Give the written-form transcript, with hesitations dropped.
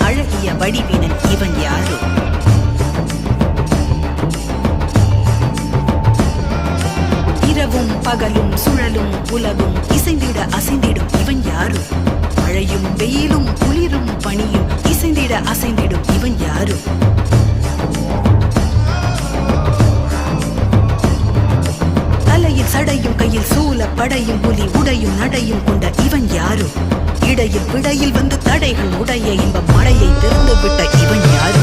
அழகிய வடிவினன் இவன் யாரோ? இரவும் பகலும் சுழலும் உலகும் இசைந்திட அசைந்திடும் இவன் யாரோ? மழையும் வெயிலும் குளிரும் பனியும் இசைந்திட அசைந்திடும் இவன் யாரோ? தலையில் சடையும் கையில் சூல படையும் புலி உடையும் நடையும் கொண்ட இவன் யாரோ? இடையில் விடையில் வந்து தடைகள் உடைய இன்ப மழையை திறந்து விட்ட இவன் யாரோ?